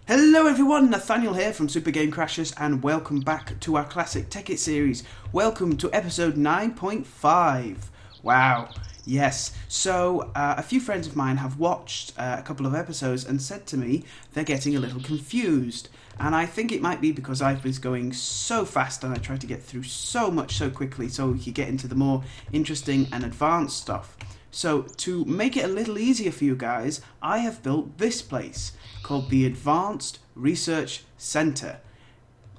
Hello everyone, Nathaniel here from SuperGameCrashers and welcome back to our classic Tekkit series. Welcome to episode 9.5. Wow, yes. So a few friends of mine have watched a couple of episodes and said to me they're getting a little confused. And I think it might be because I've been going so fast and I tried to get through so much so quickly so we could get into the more interesting and advanced stuff. So to make it a little easier for you guys, I have built this place called the Advanced Research Center,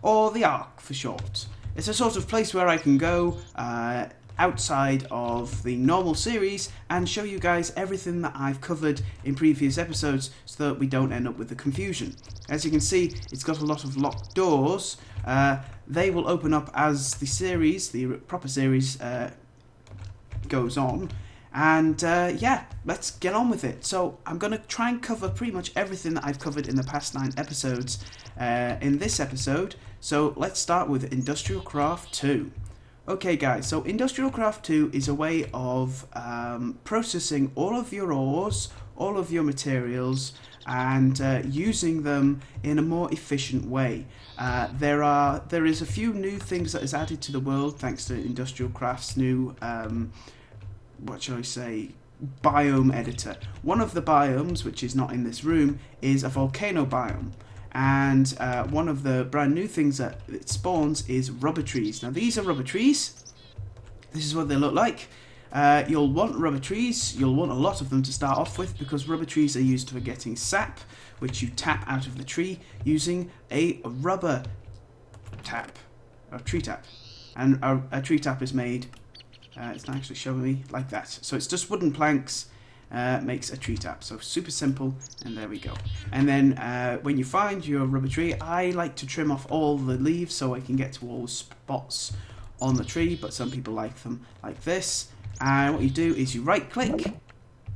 or the ARC for short. It's a sort of place where I can go outside of the normal series and show you guys everything that I've covered in previous episodes so that we don't end up with the confusion. As you can see, it's got a lot of locked doors. They will open up as the series, the proper series, goes on. And yeah, let's get on with it. So I'm going to try and cover pretty much everything that I've covered in the past 9 episodes in this episode. So let's start with Industrial Craft 2. Okay guys, so Industrial Craft 2 is a way of processing all of your ores, all of your materials, and using them in a more efficient way. There is a few new things that is added to the world thanks to Industrial Craft's new what shall I say, biome editor. One of the biomes, which is not in this room, is a volcano biome. And one of the brand new things that it spawns is rubber trees. Now these are rubber trees. This is what they look like. You'll want rubber trees. You'll want a lot of them to start off with because rubber trees are used for getting sap, which you tap out of the tree using a rubber tap, a tree tap. And a tree tap is made it's not actually showing me like that. So it's just wooden planks, makes a tree tap. So super simple, and there we go. And then when you find your rubber tree, I like to trim off all the leaves so I can get to all the spots on the tree, but some people like them like this. And what you do is you right click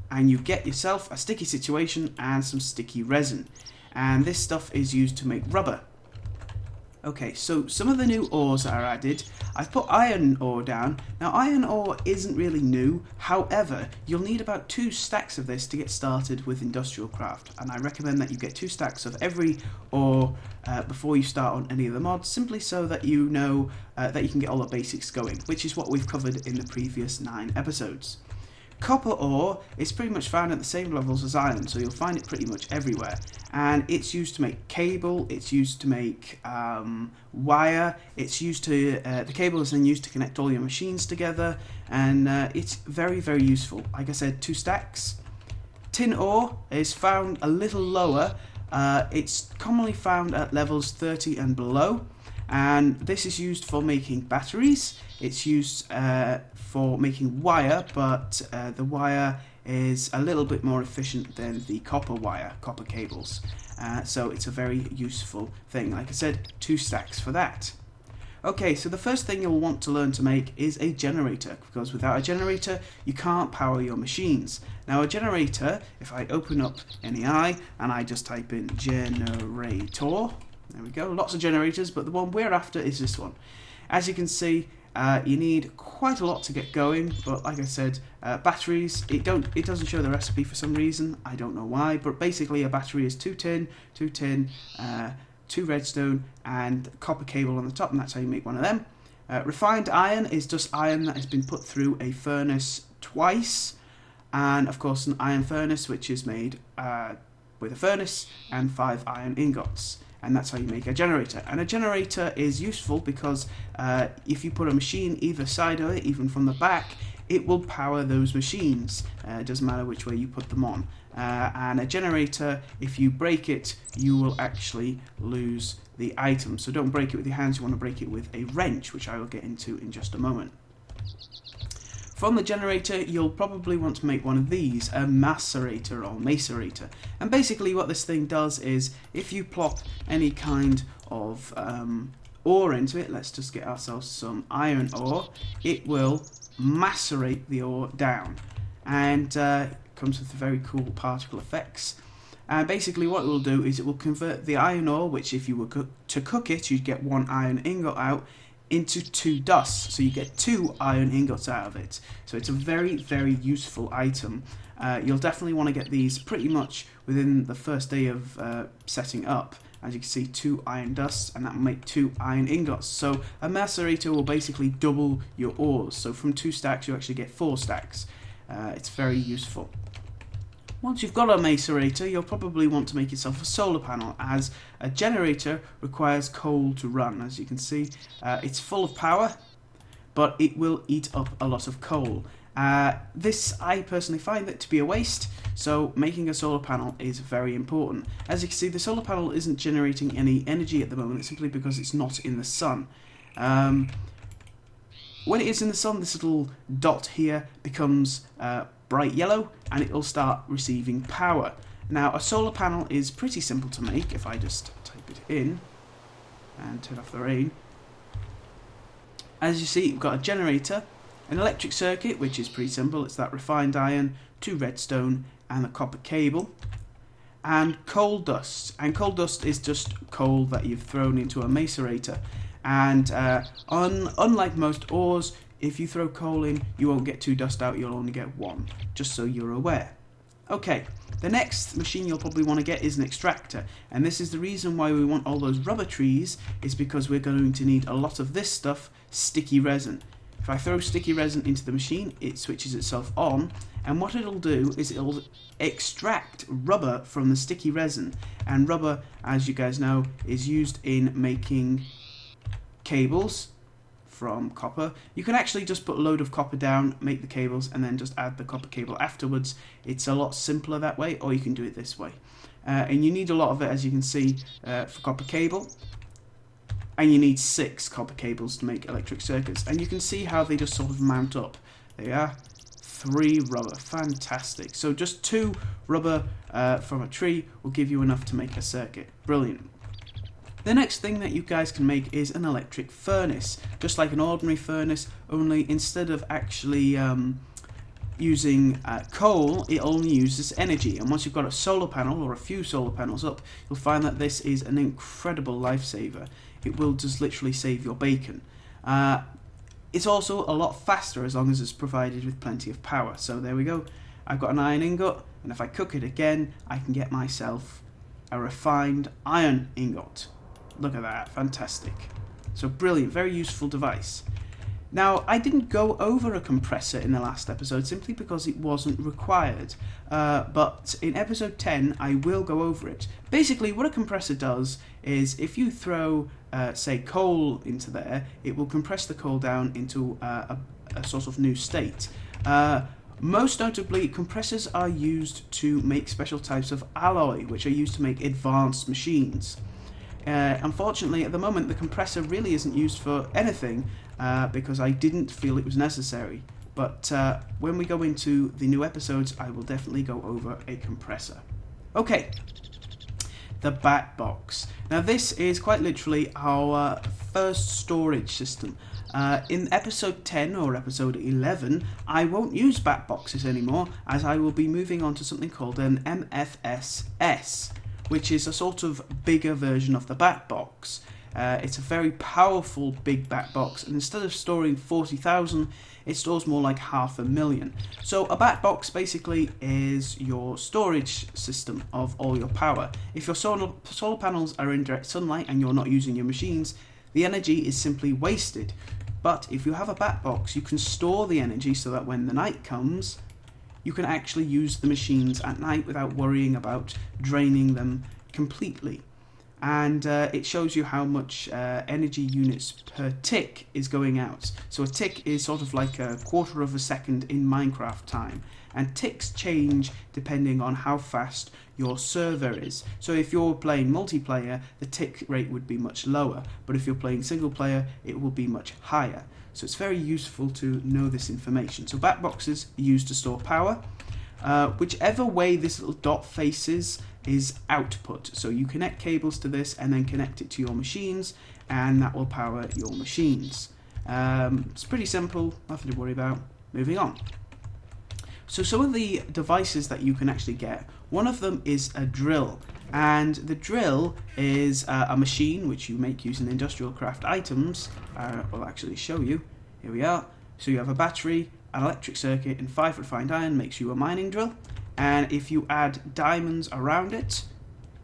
and you get yourself a sticky situation and some sticky resin. And this stuff is used to make rubber. Okay, so some of the new ores are added. I've put iron ore down. Now iron ore isn't really new, however, you'll need about 2 stacks of this to get started with Industrial Craft, and I recommend that you get 2 stacks of every ore before you start on any of the mods, simply so that you know that you can get all the basics going, which is what we've covered in the previous 9 episodes. Copper ore is pretty much found at the same levels as iron, so you'll find it pretty much everywhere. And it's used to make cable, it's used to make wire, it's used to, the cable is then used to connect all your machines together, and it's very, very useful. Like I said, 2 stacks. Tin ore is found a little lower, it's commonly found at levels 30 and below. And this is used for making batteries. It's used for making wire, but the wire is a little bit more efficient than the copper wire, copper cables. So it's a very useful thing. Like I said, 2 stacks for that. Okay, so the first thing you'll want to learn to make is a generator, because without a generator, you can't power your machines. Now a generator, if I open up NEI and I just type in generator, there we go, lots of generators, but the one we're after is this one. As you can see, you need quite a lot to get going, but like I said, batteries, it doesn't show the recipe for some reason, I don't know why, but basically a battery is 2 tin, 2 redstone, and copper cable on the top, and that's how you make one of them. Refined iron is just iron that has been put through a furnace twice, and of course an iron furnace, which is made with a furnace and 5 iron ingots. And that's how you make a generator. And a generator is useful because if you put a machine either side of it, even from the back, it will power those machines. It doesn't matter which way you put them on. And a generator, if you break it, you will actually lose the item. So don't break it with your hands, you want to break it with a wrench, which I will get into in just a moment. From the generator, you'll probably want to make one of these, a macerator or macerator. And basically what this thing does is, if you plop any kind of ore into it, let's just get ourselves some iron ore, it will macerate the ore down. And it comes with very cool particle effects. And basically what it will do is it will convert the iron ore, which if you were to cook it, you'd get 1 iron ingot out, into 2 dust, so you get 2 iron ingots out of it. So it's a very, very useful item. You'll definitely want to get these pretty much within the first day of setting up. As you can see, 2 iron dusts, and that will make 2 iron ingots. So a macerator will basically double your ores. So from 2 stacks, you actually get 4 stacks. It's very useful. Once you've got a macerator, you'll probably want to make yourself a solar panel, as a generator requires coal to run. As you can see, it's full of power, but it will eat up a lot of coal. This, I personally find that to be a waste, so making a solar panel is very important. As you can see, the solar panel isn't generating any energy at the moment, simply because it's not in the sun. When it is in the sun, this little dot here becomes bright yellow, and it will start receiving power. Now, a solar panel is pretty simple to make. If I just type it in and turn off the rain. As you see, you've got a generator, an electric circuit, which is pretty simple. It's that refined iron, 2 redstone, and a copper cable, and coal dust. And coal dust is just coal that you've thrown into a macerator. And unlike most ores, if you throw coal in, you won't get 2 dust out, you'll only get 1, just so you're aware. Okay, the next machine you'll probably want to get is an extractor, and this is the reason why we want all those rubber trees, is because we're going to need a lot of this stuff, sticky resin. If I throw sticky resin into the machine, it switches itself on, and what it'll do is it'll extract rubber from the sticky resin, and rubber, as you guys know, is used in making cables from copper. You can actually just put a load of copper down, make the cables, and then just add the copper cable afterwards. It's a lot simpler that way, or you can do it this way. And you need a lot of it, as you can see, for copper cable. And you need 6 copper cables to make electric circuits. And you can see how they just sort of mount up. There you are. 3 rubber. Fantastic. So just 2 rubber from a tree will give you enough to make a circuit. Brilliant. The next thing that you guys can make is an electric furnace. Just like an ordinary furnace, only instead of actually using coal, it only uses energy. And once you've got a solar panel or a few solar panels up, you'll find that this is an incredible lifesaver. It will just literally save your bacon. It's also a lot faster as long as it's provided with plenty of power. So there we go. I've got an iron ingot, and if I cook it again, I can get myself a refined iron ingot. Look at that, fantastic. So brilliant, very useful device. Now, I didn't go over a compressor in the last episode simply because it wasn't required, but in episode 10 I will go over it. Basically, what a compressor does is if you throw, say, coal into there, it will compress the coal down into a sort of new state. Most notably, compressors are used to make special types of alloy, which are used to make advanced machines. Unfortunately, at the moment, the compressor really isn't used for anything because I didn't feel it was necessary. But when we go into the new episodes, I will definitely go over a compressor. Okay, the bat box. Now, this is quite literally our first storage system. In episode 10 or episode 11, I won't use bat boxes anymore, as I will be moving on to something called an MFSS, which is a sort of bigger version of the bat box. It's a very powerful big bat box, and instead of storing 40,000, it stores more like 500,000. So a bat box basically is your storage system of all your power. If your solar panels are in direct sunlight and you're not using your machines, the energy is simply wasted. But if you have a bat box, you can store the energy so that when the night comes, you can actually use the machines at night without worrying about draining them completely. And it shows you how much energy units per tick is going out. So a tick is sort of like a quarter of a second in Minecraft time. And ticks change depending on how fast your server is. So if you're playing multiplayer, the tick rate would be much lower. But if you're playing single player, it will be much higher. So it's very useful to know this information. So bat boxes are used to store power. Whichever way this little dot faces is output. So you connect cables to this and then connect it to your machines, and that will power your machines. It's pretty simple, nothing to worry about. Moving on. So some of the devices that you can actually get, one of them is a drill. And the drill is a machine which you make using industrial craft items. I'll actually show you. Here we are. So you have a battery, an electric circuit, and 5 refined iron makes you a mining drill. And if you add diamonds around it,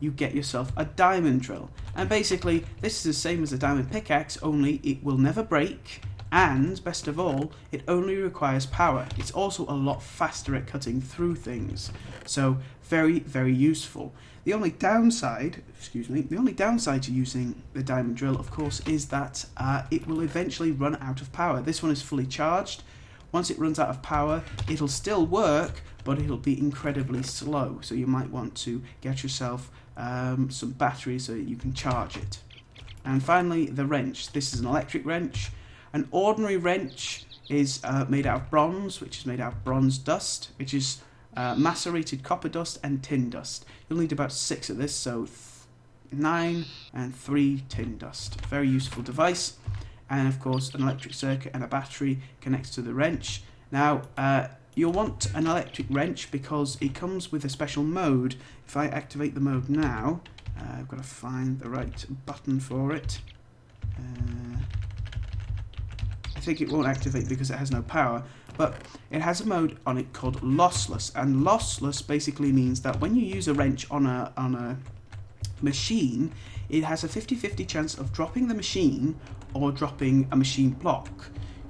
you get yourself a diamond drill. And basically, this is the same as a diamond pickaxe, only it will never break. And, best of all, it only requires power. It's also a lot faster at cutting through things. So, very, very useful. The only downside to using the diamond drill, of course, is that it will eventually run out of power. This one is fully charged. Once it runs out of power, it'll still work, but it'll be incredibly slow. So you might want to get yourself some batteries so that you can charge it. And finally, the wrench. This is an electric wrench. An ordinary wrench is made out of bronze, which is made out of bronze dust, which is macerated copper dust and tin dust. You'll need about 6 of this, so 9 and 3 tin dust. Very useful device. And of course, an electric circuit and a battery connects to the wrench. Now, you'll want an electric wrench because it comes with a special mode. If I activate the mode now, I've got to find the right button for it. I think it won't activate because it has no power, but it has a mode on it called lossless, and lossless basically means that when you use a wrench on a machine, it has a 50-50 chance of dropping the machine or dropping a machine block.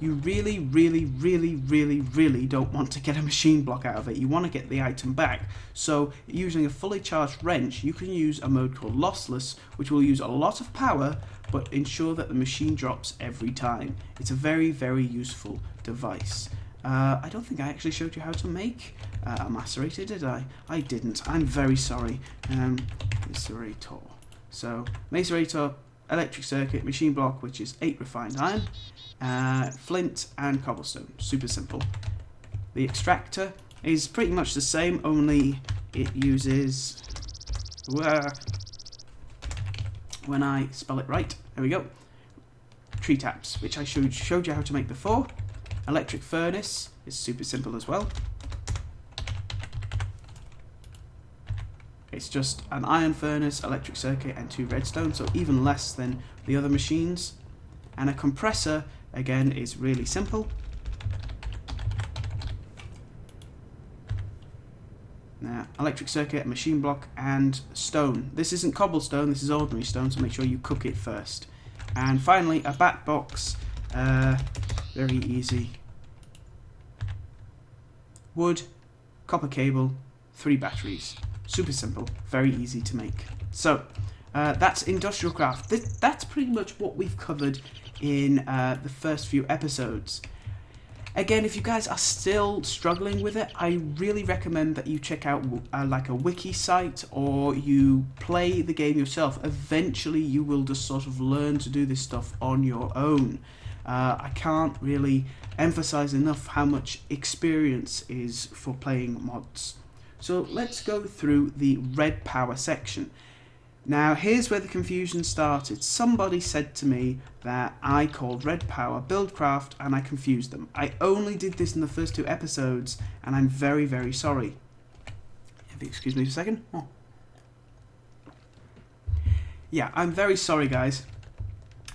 You really, really, really, really, really don't want to get a machine block out of it. You want to get the item back. So using a fully charged wrench, you can use a mode called lossless, which will use a lot of power, but ensure that the machine drops every time. It's a very, very useful device. I don't think I actually showed you how to make a macerator, did I? I didn't. I'm very sorry. Macerator. So, macerator, electric circuit, machine block, which is 8 refined iron, flint and cobblestone. Super simple. The extractor is pretty much the same, only it uses... when I spell it right, there we go, tree taps, which I showed you how to make before. Electric furnace is super simple as well. It's just an iron furnace, electric circuit, and 2 redstone, so even less than the other machines. And a compressor, again, is really simple. Now, electric circuit, machine block, and stone. This isn't cobblestone, this is ordinary stone, so make sure you cook it first. And finally, a bat box. Very easy. Wood, copper cable, 3 batteries. Super simple, very easy to make. So, that's industrial craft. That's pretty much what we've covered in the first few episodes. Again, if you guys are still struggling with it, I really recommend that you check out like a wiki site, or you play the game yourself. Eventually you will just sort of learn to do this stuff on your own. I can't really emphasize enough how much experience is for playing mods. So let's go through the red power section. Now, here's where the confusion started. Somebody said to me that I called red power buildcraft and I confused them. I only did this in the first 2 episodes and I'm very, very sorry. If you excuse me for a second. Oh. Yeah, I'm very sorry, guys.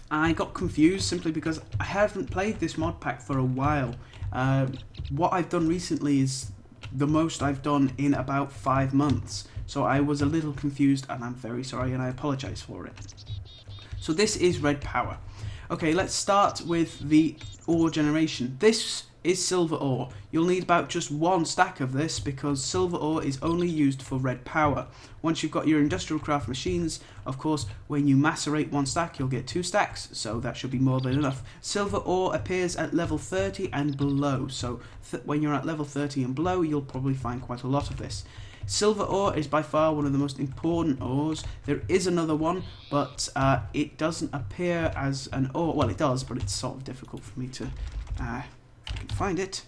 I got confused simply because I haven't played this mod pack for a while. What I've done recently is the most I've done in about 5 months. So I was a little confused and I'm very sorry and I apologise for it. So this is red power. Okay, let's start with the ore generation. This is silver ore. You'll need about just 1 stack of this because silver ore is only used for red power. Once you've got your industrial craft machines, of course, when you macerate 1 stack, you'll get 2 stacks, so that should be more than enough. Silver ore appears at level 30 and below, so when you're at level 30 and below, you'll probably find quite a lot of this. Silver ore is by far one of the most important ores. There is another one, but it doesn't appear as an ore. Well, it does, but it's sort of difficult for me to... I can find it.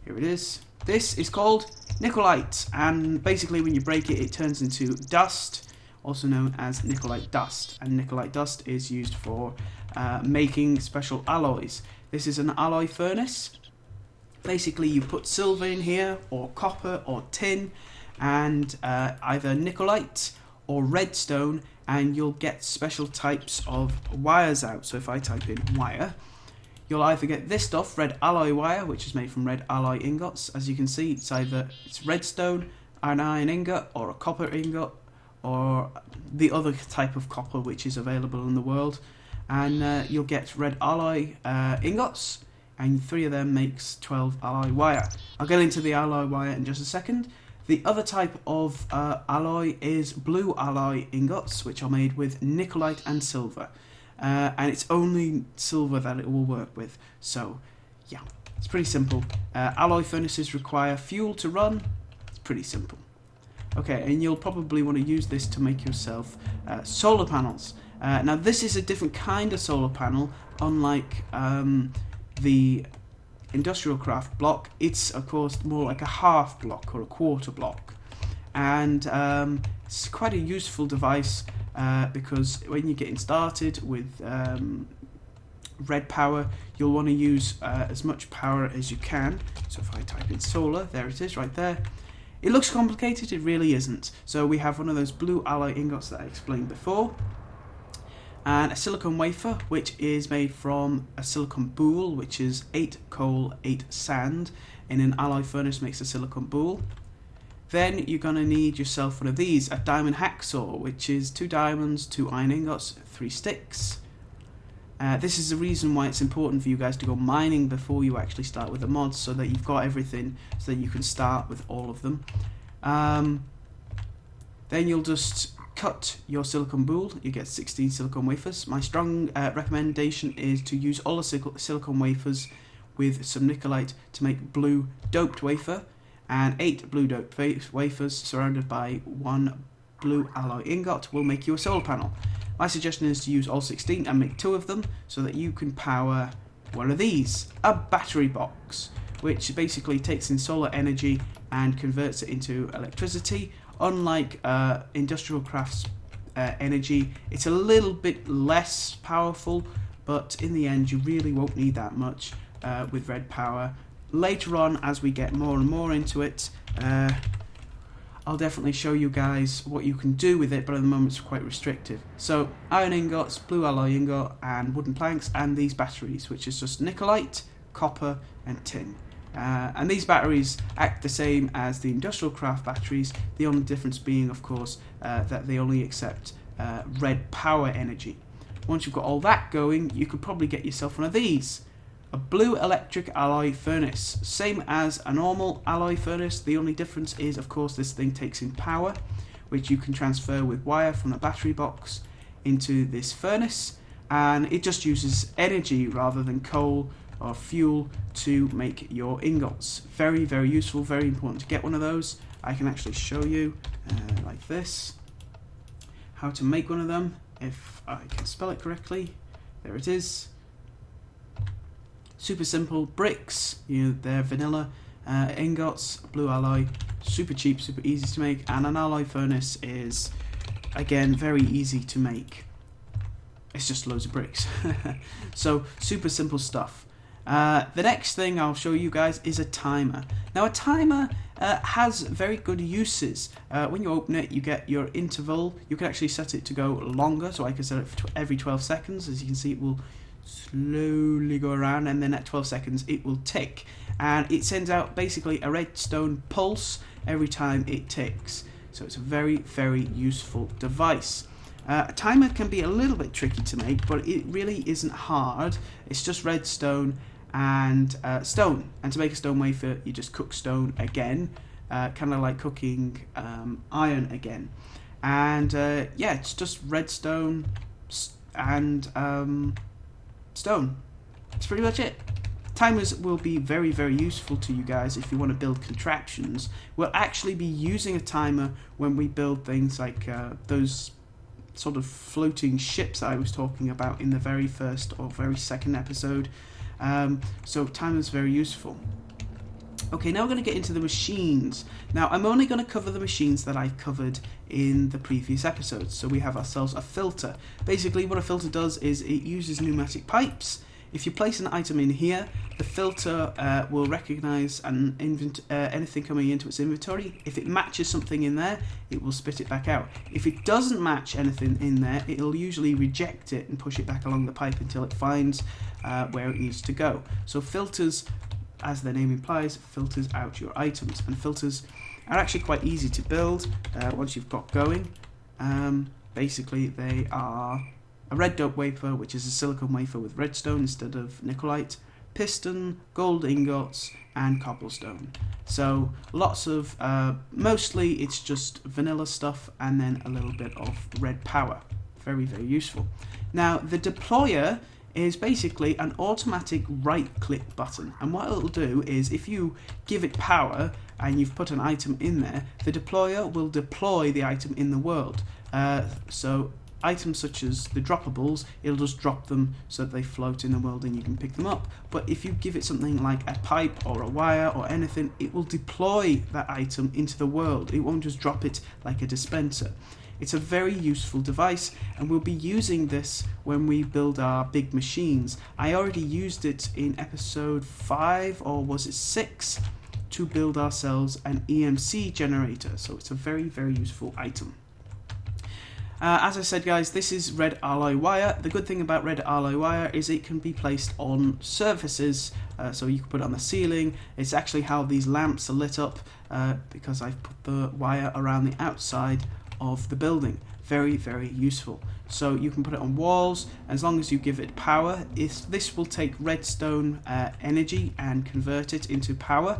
Here it is. This is called nickelite, and basically when you break it, it turns into dust, also known as nickelite dust. And nickelite dust is used for making special alloys. This is an alloy furnace. Basically, you put silver in here, or copper, or tin, and either nickelite or redstone, and you'll get special types of wires out. So if I type in wire, you'll either get this stuff, red alloy wire, which is made from red alloy ingots. As you can see, it's redstone, an iron ingot, or a copper ingot, or the other type of copper which is available in the world. And you'll get red alloy ingots, and 3 of them makes 12 alloy wire. I'll get into the alloy wire in just a second. The other type of alloy is blue alloy ingots, which are made with nickelite and silver. And it's only silver that it will work with. So, yeah, it's pretty simple. Alloy furnaces require fuel to run. It's pretty simple. Okay, and you'll probably want to use this to make yourself solar panels. Now, this is a different kind of solar panel, unlike the industrial craft block. It's, of course, more like a half block or a quarter block. And it's quite a useful device because when you're getting started with red power, you'll want to use as much power as you can. So if I type in solar, there it is right there. It looks complicated, it really isn't. So we have one of those blue alloy ingots that I explained before, and a silicon wafer, which is made from a silicon boule, which is 8 coal, 8 sand. In an alloy furnace makes a silicon boule. Then you're going to need yourself one of these, a diamond hacksaw, which is 2 diamonds, 2 iron ingots, 3 sticks. This is the reason why it's important for you guys to go mining before you actually start with the mods, so that you've got everything, so that you can start with all of them. Then you'll just cut your silicon boule. You get 16 silicon wafers. My strong recommendation is to use all the silicon wafers with some nickelite to make blue doped wafer, and 8 blue doped wafers surrounded by 1 blue alloy ingot will make you a solar panel. My suggestion is to use all 16 and make 2 of them so that you can power one of these, a battery box, which basically takes in solar energy and converts it into electricity. Unlike industrial crafts energy, it's a little bit less powerful, but in the end you really won't need that much with red power. Later on, as we get more and more into it, I'll definitely show you guys what you can do with it, but at the moment it's quite restrictive. So iron ingots, blue alloy ingot, and wooden planks, and these batteries, which is just nickelite, copper and tin. And these batteries act the same as the industrial craft batteries, the only difference being, of course, that they only accept red power energy. Once you've got all that going, you could probably get yourself one of these. A blue electric alloy furnace, same as a normal alloy furnace. The only difference is, of course, this thing takes in power, which you can transfer with wire from the battery box into this furnace, and it just uses energy rather than coal or fuel to make your ingots. Very, very useful, very important to get one of those. I can actually show you, like this, how to make one of them, if I can spell it correctly. There it is. Super simple. Bricks, they're vanilla. Ingots, blue alloy, super cheap, super easy to make, and an alloy furnace is, again, very easy to make. It's just loads of bricks. So, super simple stuff. The next thing I'll show you guys is a timer. Now, a timer has very good uses. When you open it, you get your interval. You can actually set it to go longer, so I can set it for every 12 seconds. As you can see, it will slowly go around, and then at 12 seconds it will tick, and it sends out basically a redstone pulse every time it ticks. So it's a very, very useful device. A timer can be a little bit tricky to make, but it really isn't hard. It's just redstone and stone, and to make a stone wafer you just cook stone again, kind of like cooking iron again, and yeah, it's just redstone and stone. That's pretty much it. Timers will be very, very useful to you guys if you want to build contraptions. We'll actually be using a timer when we build things like those sort of floating ships that I was talking about in the very first or very second episode. So timer's very useful. Okay, now we're going to get into the machines. Now, I'm only going to cover the machines that I've covered in the previous episodes. So we have ourselves a filter. Basically, what a filter does is it uses pneumatic pipes If you place an item in here, the filter will recognise anything coming into its inventory. If it matches something in there, it will spit it back out. If it doesn't match anything in there, it'll usually reject it and push it back along the pipe until it finds where it needs to go. So filters, as their name implies, filters out your items. And filters are actually quite easy to build once you've got going. Basically, they are a red dope wafer, which is a silicon wafer with redstone instead of nickelite, piston, gold ingots, and cobblestone. So lots of, mostly it's just vanilla stuff and then a little bit of red power. Very, very useful. Now, the deployer is basically an automatic right-click button, and what it'll do is if you give it power and you've put an item in there, the deployer will deploy the item in the world. So items such as the droppables, it'll just drop them so that they float in the world and you can pick them up. But if you give it something like a pipe or a wire or anything, it will deploy that item into the world. It won't just drop it like a dispenser. It's a very useful device, and we'll be using this when we build our big machines. I already used it in episode 5, or was it 6, to build ourselves an EMC generator. So it's a very, very useful item. As I said, guys, this is red alloy wire. The good thing about red alloy wire is it can be placed on surfaces, so you can put it on the ceiling. It's actually how these lamps are lit up, because I've put the wire around the outside of the building. Very, very useful. So you can put it on walls as long as you give it power. This will take redstone energy and convert it into power.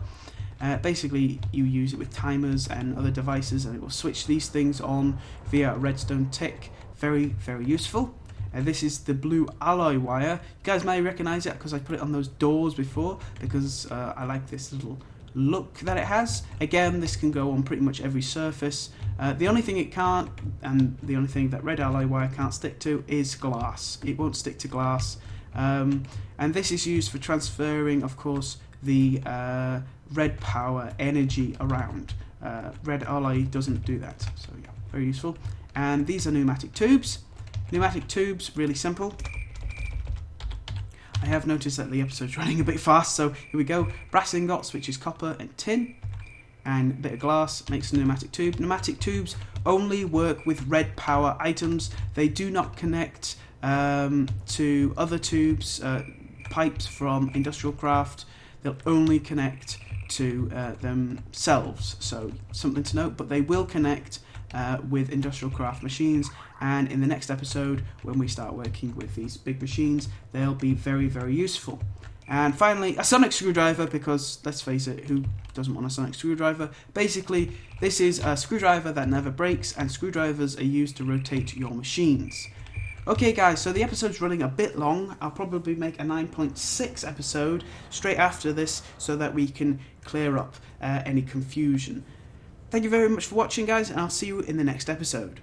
Basically, you use it with timers and other devices, and it will switch these things on via a redstone tick. Very, very useful. This is the blue alloy wire. You guys may recognize it because I put it on those doors before, because I like this little look that it has. Again, this can go on pretty much every surface. The only thing it can't, and the only thing that red alloy wire can't stick to, is glass. It won't stick to glass. And this is used for transferring, of course, the red power energy around. Red alloy doesn't do that, so yeah, very useful. And these are pneumatic tubes. Pneumatic tubes, really simple. I have noticed that the episode's running a bit fast, so here we go. Brass ingots, which is copper and tin, and a bit of glass makes a pneumatic tube. Pneumatic tubes only work with red power items. They do not connect to other tubes, pipes from industrial craft. They'll only connect to themselves, so something to note, but they will connect with industrial craft machines, and in the next episode when we start working with these big machines, they'll be very, very useful. And finally, a sonic screwdriver, because let's face it, who doesn't want a sonic screwdriver? Basically, this is a screwdriver that never breaks, and screwdrivers are used to rotate your machines. Okay guys, so the episode's running a bit long. I'll probably make a 9.6 episode straight after this so that we can clear up any confusion. Thank you very much for watching, guys, and I'll see you in the next episode.